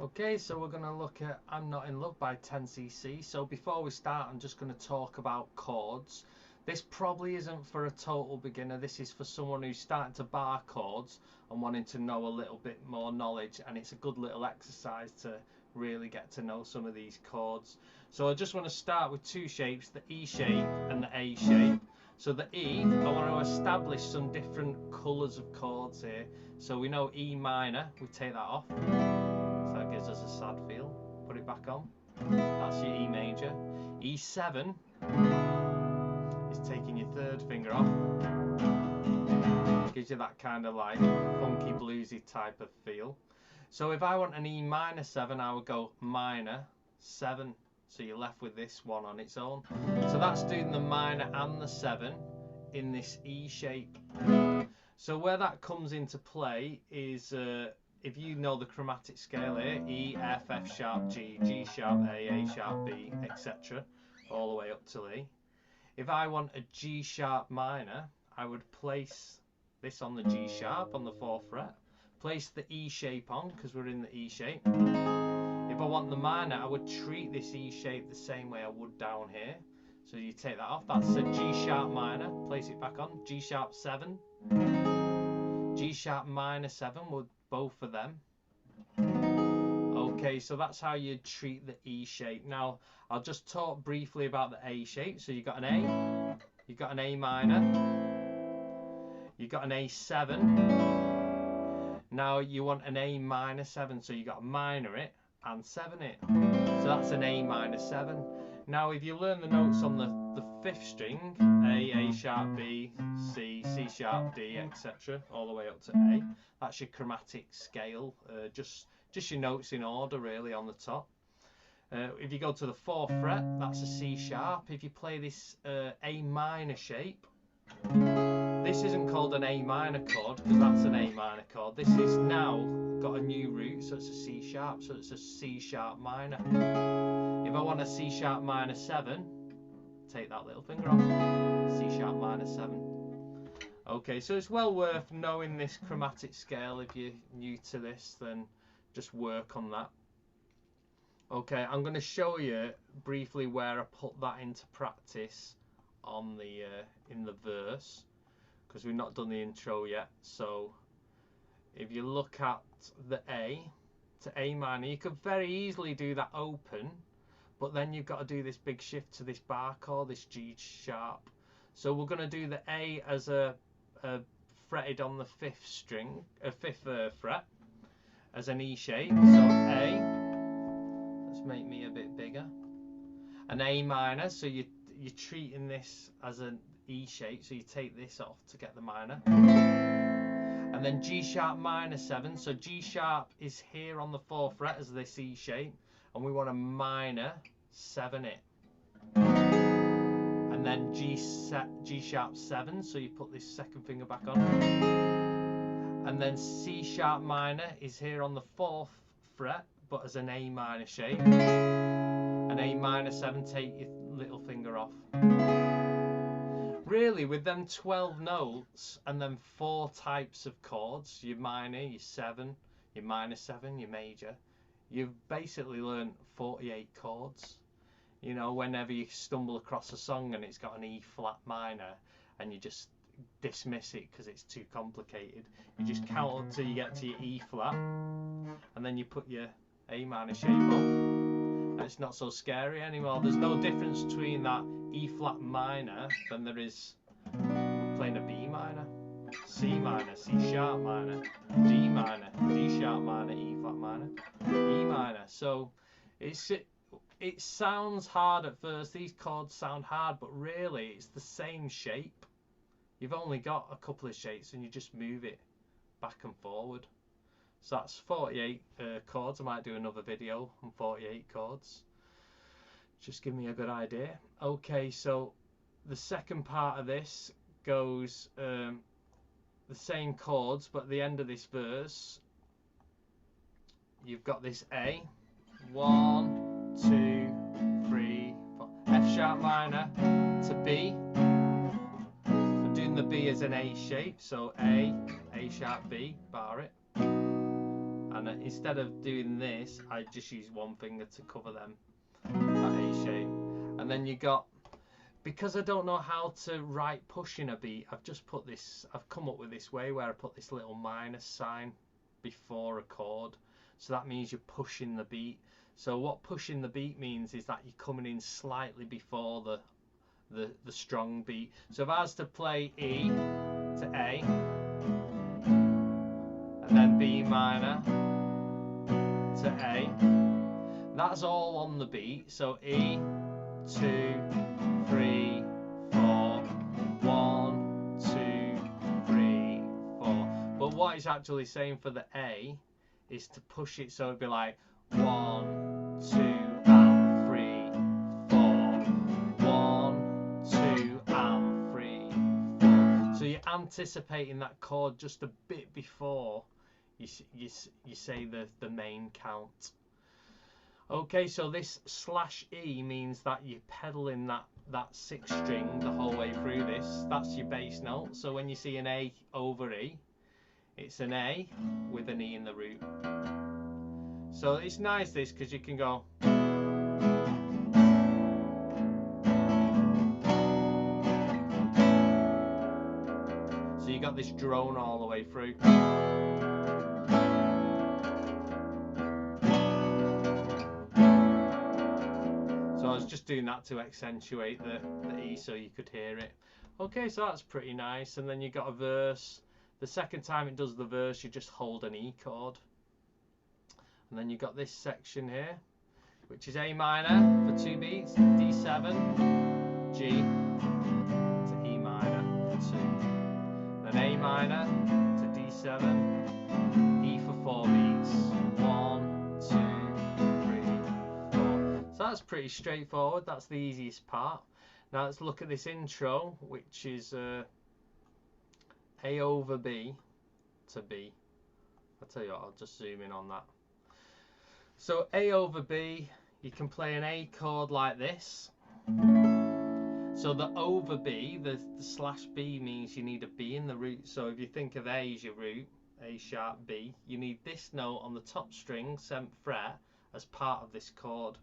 Okay, so we're going to look at I'm Not in Love by 10cc. So before we start, I'm just going to talk about chords. This probably isn't for a total beginner. This is for someone who's starting to bar chords and wanting to know a little bit more knowledge, and it's a good little exercise to really get to know some of these chords. So I just want to start with two shapes, the E shape and the A shape. So the E, I want to establish some different colours of chords here. So we know E minor, we take that off. So that gives us a sad feel. Put it back on. That's your E major. E7 is taking your third finger off. Gives you that kind of like funky bluesy type of feel. So if I want an E minor 7, I would go minor 7. So you're left with this one on its own. So that's doing the minor and the 7 in this E shape. So where that comes into play is if you know the chromatic scale here, E, F, F sharp, G, G sharp, A sharp, B, etc., all the way up to E. If I want a G sharp minor, I would place this on the G sharp on the 4th fret, place the E shape on because we're in the E shape. If I want the minor, I would treat this E shape the same way I would down here. So you take that off, that's a G sharp minor, place it back on, G sharp 7, G sharp minor 7, would both of them. Okay, so that's how you treat the E shape. Now, I'll just talk briefly about the A shape. So you've got an A, you've got an A minor, you've got an A7. Now you want an A minor 7, so you've got to minor it and 7 it. So that's an A minor 7. Now if you learn the notes on the 5th string, A sharp, B, C, C sharp, D, etc., all the way up to A, that's your chromatic scale, just your notes in order really on the top. If you go to the 4th fret, that's a C sharp. If you play this A minor shape, this isn't called an A minor chord because that's an A minor chord. This is now got a new root, so it's a C sharp, so it's a C sharp minor. If I want a C sharp minor 7, take that little finger off, C sharp minor 7. Okay, so it's well worth knowing this chromatic scale. If you're new to this, then just work on that. Okay, I'm going to show you briefly where I put that into practice on the in the verse, because we've not done the intro yet. So if you look at the A to A minor, you could very easily do that open, but then you've got to do this big shift to this bar chord, this G sharp. So we're going to do the A as a fretted on the 5th string, 5th fret, as an E shape. So A, let's make me a bit bigger, an A minor. So you're treating this as an E shape. So you take this off to get the minor, and then G sharp minor 7. So G sharp is here on the 4th fret as this E shape, and we want to minor 7 it. And then G sharp 7, so you put this 2nd finger back on. And then C sharp minor is here on the 4th fret, but as an A minor shape. An A minor 7, take your little finger off. Really, with them 12 notes and then 4 types of chords, your minor, your 7, your minor 7, your major, you've basically learned 48 chords. You know, whenever you stumble across a song and it's got an E flat minor and you just dismiss it because it's too complicated, you just count up till you get to your E flat, and then you put your A minor shape on. It's not so scary anymore. There's no difference between that E flat minor than there is playing a B minor, C minor, C sharp minor, D minor, D sharp minor, E flat minor, E minor. So it sounds hard at first, these chords sound hard, but really it's the same shape. You've only got a couple of shapes and you just move it back and forward. So that's 48 chords. I might do another video on 48 chords. Just give me a good idea. Okay, so the second part of this goes the same chords, but at the end of this verse, you've got this A. 1, 2, 3, 4. F sharp minor to B. I'm doing the B as an A shape, so A sharp, B, bar it. And minor, instead of doing this, I just use one finger to cover them, that A shape. And then you got, because I don't know how to write pushing a beat, I've come up with this way where I put this little minus sign before a chord. So that means you're pushing the beat. So what pushing the beat means is that you're coming in slightly before the strong beat. So if I was to play E to A, and then B minor to A, that's all on the beat. So E, 2, 3, 4, 1, 2, 3, 4. But what it's actually saying for the A is to push it, so it'd be like 1, 2, and 3, 4. 1, 2, and 3, 4. So you're anticipating that chord just a bit before you say the main count. Okay, so this /E means that you're pedaling that 6th string the whole way through this. That's your bass note. So when you see an A over E, it's an A with an E in the root. So it's nice this, because you can go. So you got this drone all the way through. So I was just doing that to accentuate the E so you could hear it. Okay, so that's pretty nice. And then you got a verse. The second time it does the verse, you just hold an E chord. And then you got this section here, which is A minor for 2 beats, D7, G to E minor for 2. Then A minor to D7, E for 4 beats, 1, 2, 3, 4. So that's pretty straightforward. That's the easiest part. Now let's look at this intro, which is A over B to B. I'll tell you what, I'll just zoom in on that. So A over B, you can play an A chord like this. So the over B, the /B means you need a B in the root. So if you think of A as your root, A sharp B, you need this note on the top string, 7th fret, as part of this chord.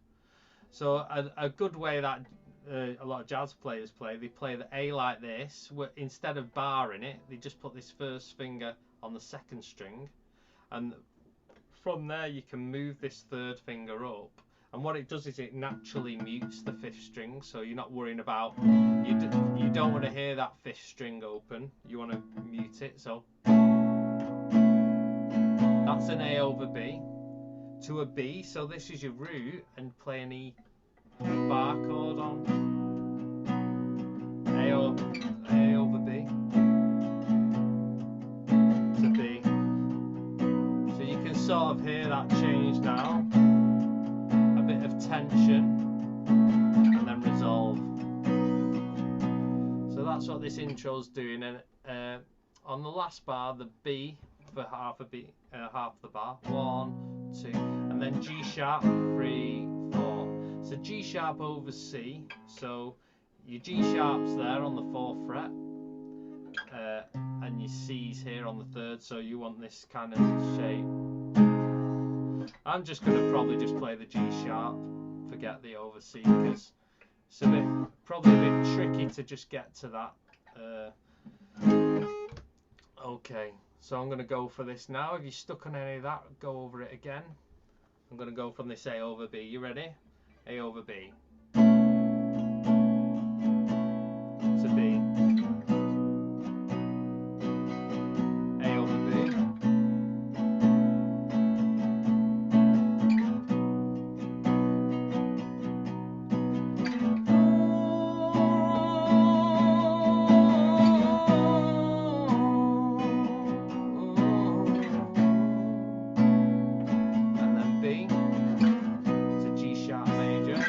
So a good way that a lot of jazz players play, they play the A like this, where instead of barring it, they just put this first finger on the 2nd string, and from there you can move this 3rd finger up, and what it does is it naturally mutes the 5th string, so you're not worrying about, you don't want to hear that 5th string open, you want to mute it. So that's an A over B to a B. So this is your root, and play an E bar chord on A over B to B. So you can sort of hear that change now, a bit of tension and then resolve. So that's what this intro's doing. And on the last bar, the B for half the bar, 1, 2, and then G sharp, 3, 4. So G sharp over C. So your G sharp's there on the 4th fret, and your C's here on the 3rd. So you want this kind of shape. I'm just going to probably just play the G sharp, forget the over C, because it's probably a bit tricky to just get to that. Okay, so I'm going to go for this now. If you're stuck on any of that, go over it again. I'm going to go from this A over B. You ready? A over B to B. A over B. And then B to G sharp major.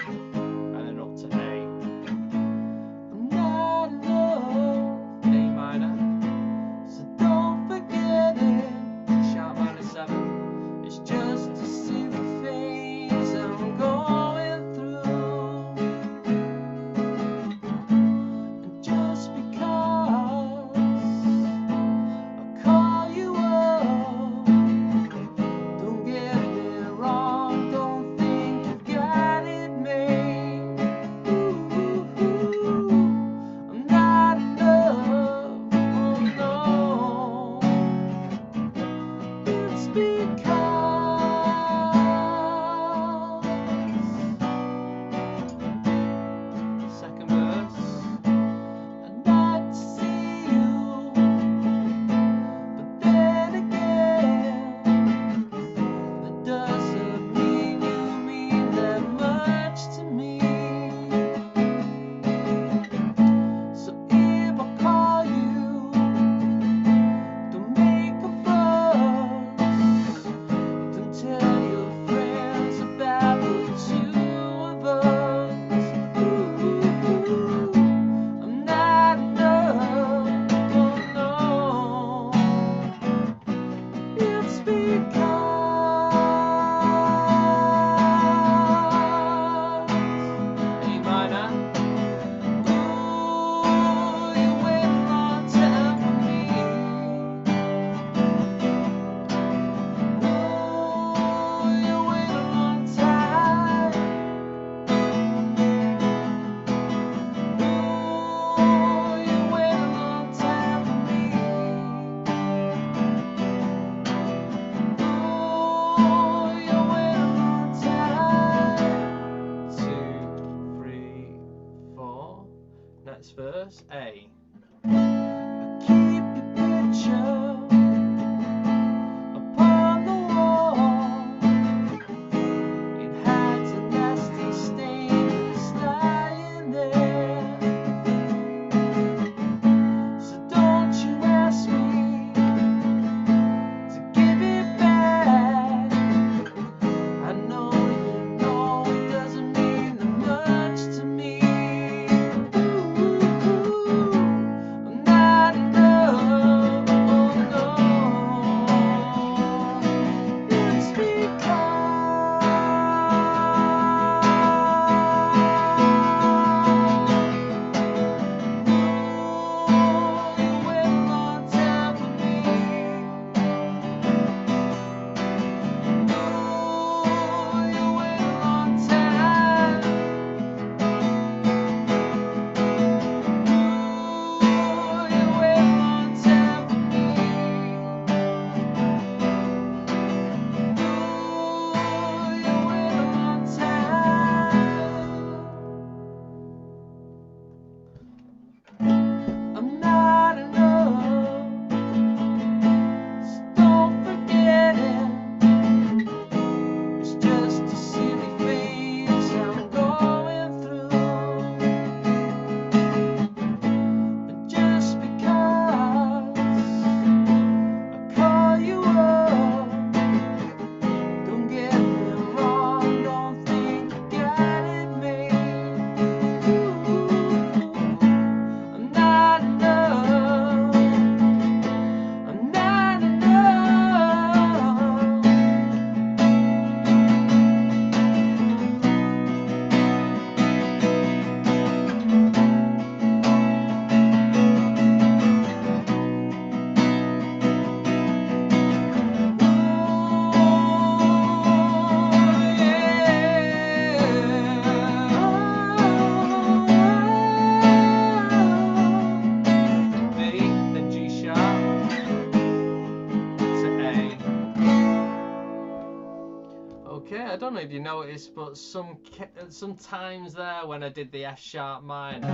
don't know if you noticed, but sometimes there when I did the F sharp minor,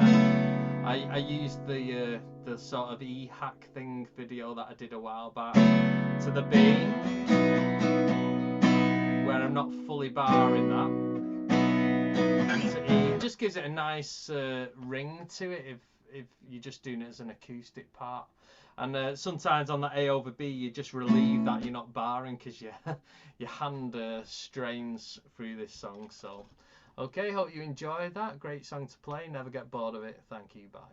I used the sort of E hack thing video that I did a while back to the B, where I'm not fully barring that, and to E. It just gives it a nice ring to it if you're just doing it as an acoustic part. And sometimes on the A over B, you just relieve that you're not barring because your hand strains through this song. So, okay, hope you enjoyed that. Great song to play. Never get bored of it. Thank you. Bye.